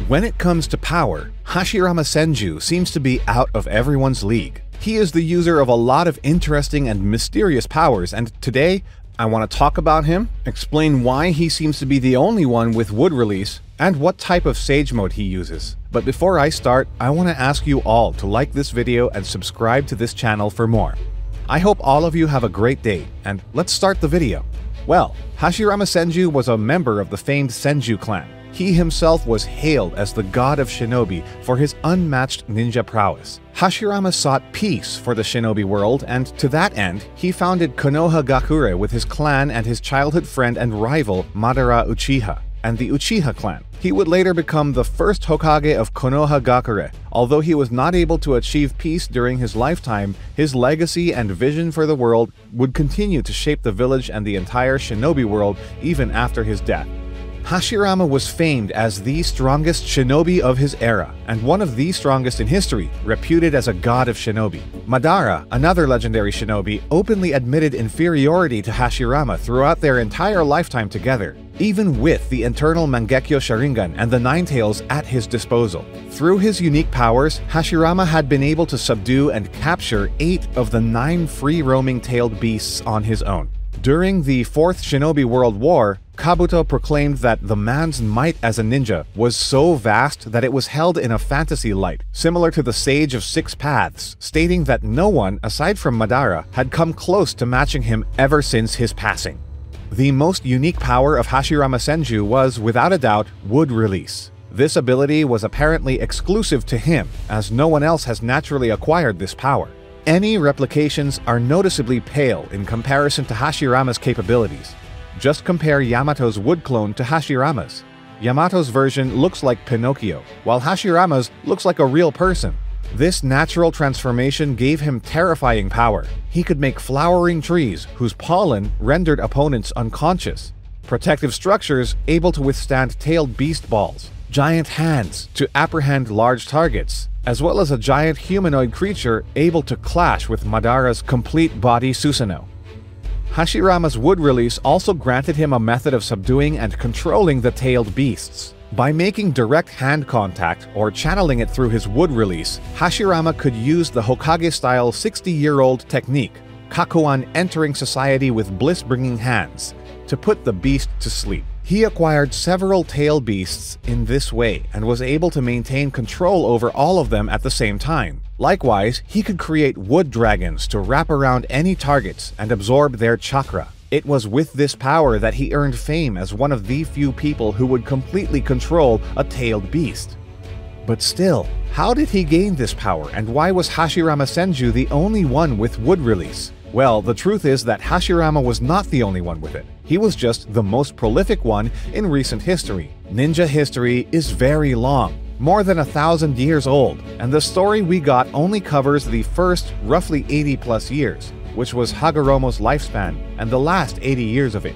When it comes to power, Hashirama Senju seems to be out of everyone's league. He is the user of a lot of interesting and mysterious powers, and today I want to talk about him, explain why he seems to be the only one with wood release, and what type of Sage mode he uses. But before I start, I want to ask you all to like this video and subscribe to this channel for more. I hope all of you have a great day, and let's start the video. Well, Hashirama Senju was a member of the famed Senju clan. He himself was hailed as the god of shinobi for his unmatched ninja prowess. Hashirama sought peace for the shinobi world, and to that end, he founded Konoha Gakure with his clan and his childhood friend and rival Madara Uchiha, and the Uchiha clan. He would later become the first Hokage of Konoha Gakure. Although he was not able to achieve peace during his lifetime, his legacy and vision for the world would continue to shape the village and the entire shinobi world even after his death. Hashirama was famed as the strongest shinobi of his era, and one of the strongest in history, reputed as a god of shinobi. Madara, another legendary shinobi, openly admitted inferiority to Hashirama throughout their entire lifetime together, even with the internal Mangekyo Sharingan and the Nine Tails at his disposal. Through his unique powers, Hashirama had been able to subdue and capture 8 of the 9 free-roaming tailed beasts on his own. During the Fourth Shinobi World War, Kabuto proclaimed that the man's might as a ninja was so vast that it was held in a fantasy light, similar to the Sage of Six Paths, stating that no one, aside from Madara, had come close to matching him ever since his passing. The most unique power of Hashirama Senju was, without a doubt, wood release. This ability was apparently exclusive to him, as no one else has naturally acquired this power. Any replications are noticeably pale in comparison to Hashirama's capabilities. Just compare Yamato's wood clone to Hashirama's. Yamato's version looks like Pinocchio, while Hashirama's looks like a real person. This natural transformation gave him terrifying power. He could make flowering trees whose pollen rendered opponents unconscious, protective structures able to withstand tailed beast balls, giant hands to apprehend large targets, as well as a giant humanoid creature able to clash with Madara's complete body Susanoo. Hashirama's wood release also granted him a method of subduing and controlling the tailed beasts. By making direct hand contact or channeling it through his wood release, Hashirama could use the Hokage-style 60-year-old technique, Kakuan entering society with bliss-bringing hands, to put the beast to sleep. He acquired several tail beasts in this way and was able to maintain control over all of them at the same time. Likewise, he could create wood dragons to wrap around any targets and absorb their chakra. It was with this power that he earned fame as one of the few people who would completely control a tailed beast. But still, how did he gain this power, and why was Hashirama Senju the only one with wood release? Well, the truth is that Hashirama was not the only one with it. He was just the most prolific one in recent history. Ninja history is very long, more than 1,000 years old, and the story we got only covers the first roughly 80+ years, which was Hagoromo's lifespan and the last 80 years of it.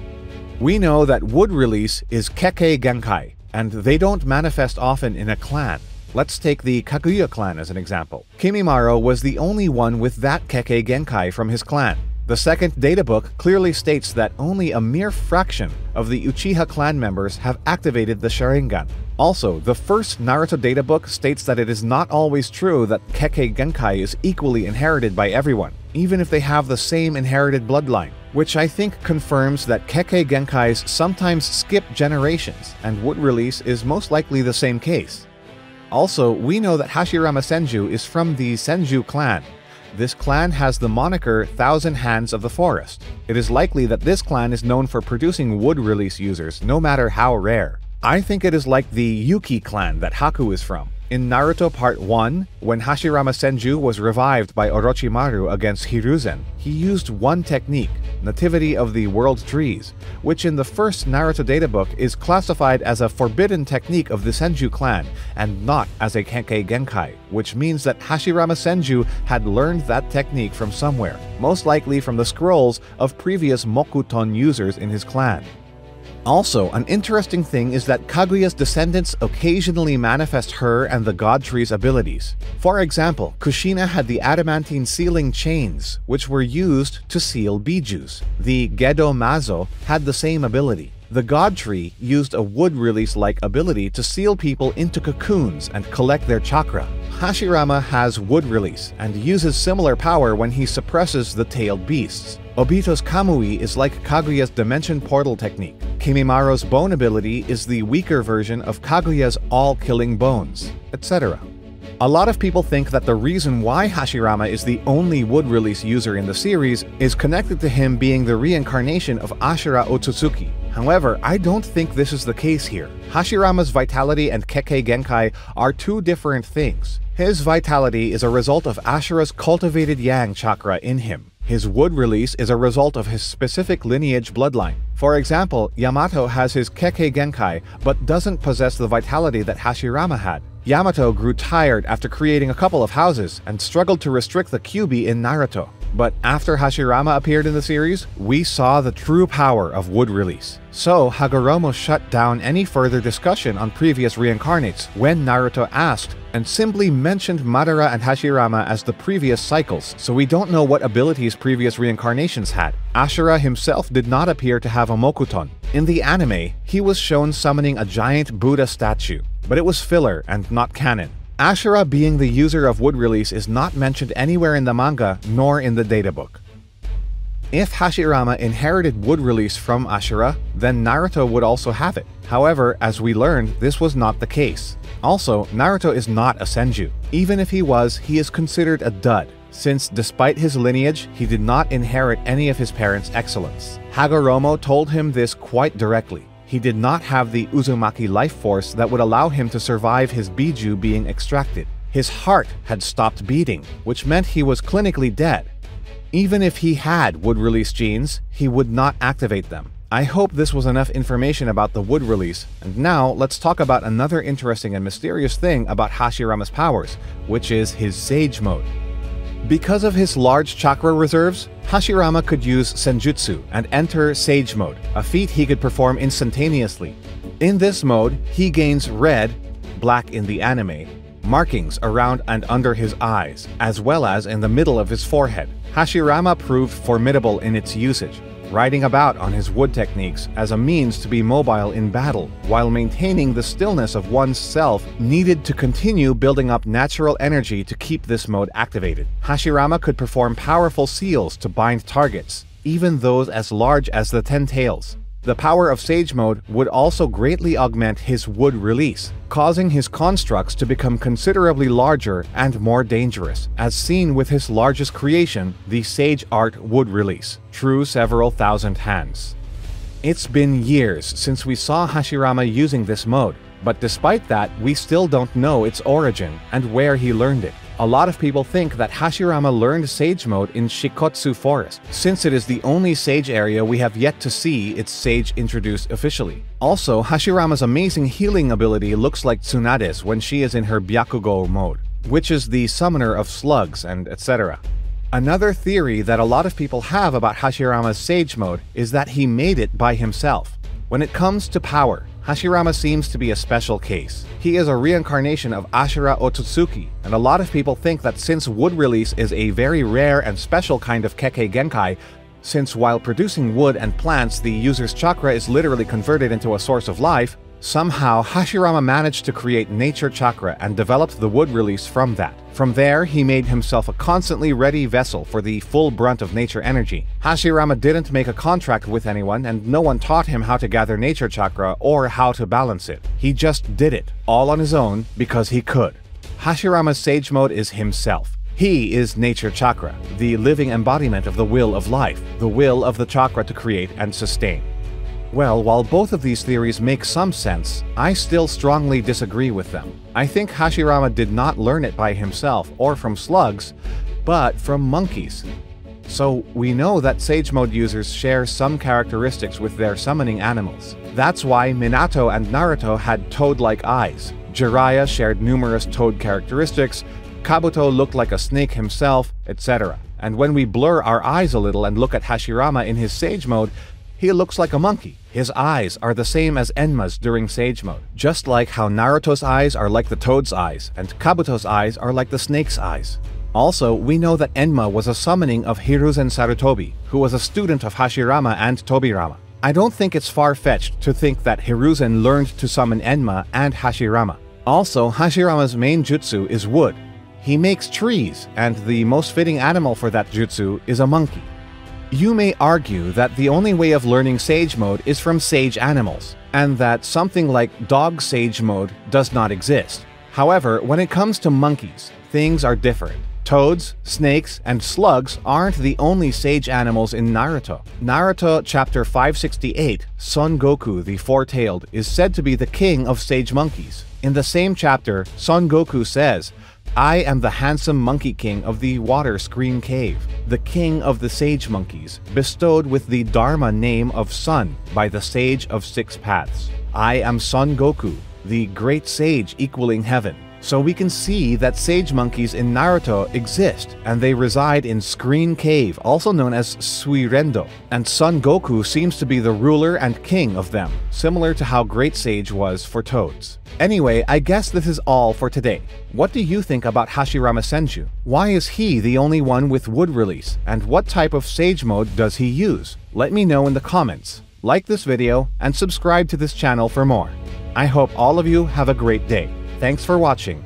We know that wood release is Kekkei Genkai, and they don't manifest often in a clan. Let's take the Kaguya clan as an example. Kimimaro was the only one with that Kekkei Genkai from his clan. The second databook clearly states that only a mere fraction of the Uchiha clan members have activated the Sharingan. Also, the first Naruto databook states that it is not always true that Kekkei Genkai is equally inherited by everyone, even if they have the same inherited bloodline, which I think confirms that Kekkei Genkais sometimes skip generations, and wood release is most likely the same case. Also, we know that Hashirama Senju is from the Senju clan. This clan has the moniker Thousand Hands of the Forest. It is likely that this clan is known for producing wood release users, no matter how rare. I think it is like the Yuki clan that Haku is from. In Naruto Part 1, when Hashirama Senju was revived by Orochimaru against Hiruzen, he used one technique, Nativity of the World Trees, which in the first Naruto databook is classified as a forbidden technique of the Senju clan and not as a Kekkei Genkai, which means that Hashirama Senju had learned that technique from somewhere, most likely from the scrolls of previous Mokuton users in his clan. Also, an interesting thing is that Kaguya's descendants occasionally manifest her and the God Tree's abilities. For example, Kushina had the adamantine sealing chains, which were used to seal bijus. The Gedo Mazo had the same ability. The God Tree used a wood release-like ability to seal people into cocoons and collect their chakra. Hashirama has wood release and uses similar power when he suppresses the tailed beasts. Obito's Kamui is like Kaguya's dimension portal technique. Kimimaro's bone ability is the weaker version of Kaguya's all-killing bones, etc. A lot of people think that the reason why Hashirama is the only wood release user in the series is connected to him being the reincarnation of Ashura Otsutsuki. However, I don't think this is the case here. Hashirama's vitality and Kekkei Genkai are two different things. His vitality is a result of Ashura's cultivated yang chakra in him. His wood release is a result of his specific lineage bloodline. For example, Yamato has his Kekkei Genkai but doesn't possess the vitality that Hashirama had. Yamato grew tired after creating a couple of houses and struggled to restrict the Kyuubi in Naruto. But after Hashirama appeared in the series, we saw the true power of wood release. So Hagoromo shut down any further discussion on previous reincarnates when Naruto asked, and simply mentioned Madara and Hashirama as the previous cycles, so we don't know what abilities previous reincarnations had. Ashura himself did not appear to have a Mokuton. In the anime, he was shown summoning a giant Buddha statue, but it was filler and not canon. Ashura being the user of wood release is not mentioned anywhere in the manga nor in the databook. If Hashirama inherited wood release from Ashura, then Naruto would also have it. However, as we learned, this was not the case. Also, Naruto is not a Senju. Even if he was, he is considered a dud, since despite his lineage, he did not inherit any of his parents' excellence. Hagoromo told him this quite directly. He did not have the Uzumaki life force that would allow him to survive his Biju being extracted. His heart had stopped beating, which meant he was clinically dead. Even if he had wood release genes, he would not activate them. I hope this was enough information about the wood release, and now let's talk about another interesting and mysterious thing about Hashirama's powers, which is his Sage Mode. Because of his large chakra reserves, Hashirama could use Senjutsu and enter Sage Mode, a feat he could perform instantaneously. In this mode, he gains red, black in the anime, markings around and under his eyes, as well as in the middle of his forehead. Hashirama proved formidable in its usage, riding about on his wood techniques as a means to be mobile in battle, while maintaining the stillness of one's self needed to continue building up natural energy to keep this mode activated. Hashirama could perform powerful seals to bind targets, even those as large as the 10 tails. The power of Sage Mode would also greatly augment his wood release, causing his constructs to become considerably larger and more dangerous, as seen with his largest creation, the Sage Art wood release, true several thousand hands. It's been years since we saw Hashirama using this mode, but despite that, we still don't know its origin and where he learned it. A lot of people think that Hashirama learned Sage Mode in Shikotsu Forest, since it is the only Sage area we have yet to see its Sage introduced officially. Also, Hashirama's amazing healing ability looks like Tsunade's when she is in her Byakugo mode, which is the summoner of slugs and etc. Another theory that a lot of people have about Hashirama's Sage Mode is that he made it by himself. When it comes to power, Hashirama seems to be a special case. He is a reincarnation of Ashura Otsutsuki, and a lot of people think that since wood release is a very rare and special kind of Kekkei Genkai, since while producing wood and plants the user's chakra is literally converted into a source of life, somehow Hashirama managed to create nature chakra and developed the wood release from that. From there, he made himself a constantly ready vessel for the full brunt of nature energy. Hashirama didn't make a contract with anyone, and no one taught him how to gather nature chakra or how to balance it. He just did it, all on his own, because he could. Hashirama's Sage Mode is himself. He is nature chakra, the living embodiment of the will of life, the will of the chakra to create and sustain. Well, while both of these theories make some sense, I still strongly disagree with them. I think Hashirama did not learn it by himself or from slugs, but from monkeys. So we know that Sage Mode users share some characteristics with their summoning animals. That's why Minato and Naruto had toad-like eyes. Jiraiya shared numerous toad characteristics, Kabuto looked like a snake himself, etc. And when we blur our eyes a little and look at Hashirama in his Sage Mode, he looks like a monkey. His eyes are the same as Enma's during Sage Mode, just like how Naruto's eyes are like the toad's eyes, and Kabuto's eyes are like the snake's eyes. Also, we know that Enma was a summoning of Hiruzen Sarutobi, who was a student of Hashirama and Tobirama. I don't think it's far-fetched to think that Hiruzen learned to summon Enma and Hashirama. Also, Hashirama's main jutsu is wood. He makes trees, and the most fitting animal for that jutsu is a monkey. You may argue that the only way of learning Sage Mode is from Sage animals, and that something like Dog Sage Mode does not exist. However, when it comes to monkeys, things are different. Toads, snakes, and slugs aren't the only sage animals in Naruto. Naruto chapter 568, Son Goku the Four-Tailed, is said to be the king of sage monkeys. In the same chapter, Son Goku says, "I am the handsome monkey king of the water screen cave, the king of the sage monkeys, bestowed with the Dharma name of Sun by the sage of six paths. I am Son Goku, the great sage equaling heaven." So we can see that sage monkeys in Naruto exist, and they reside in Screen Cave, also known as Suirendo, and Son Goku seems to be the ruler and king of them, similar to how Great Sage was for toads. Anyway, I guess this is all for today. What do you think about Hashirama Senju? Why is he the only one with wood release, and what type of Sage Mode does he use? Let me know in the comments. Like this video, and subscribe to this channel for more. I hope all of you have a great day. Thanks for watching.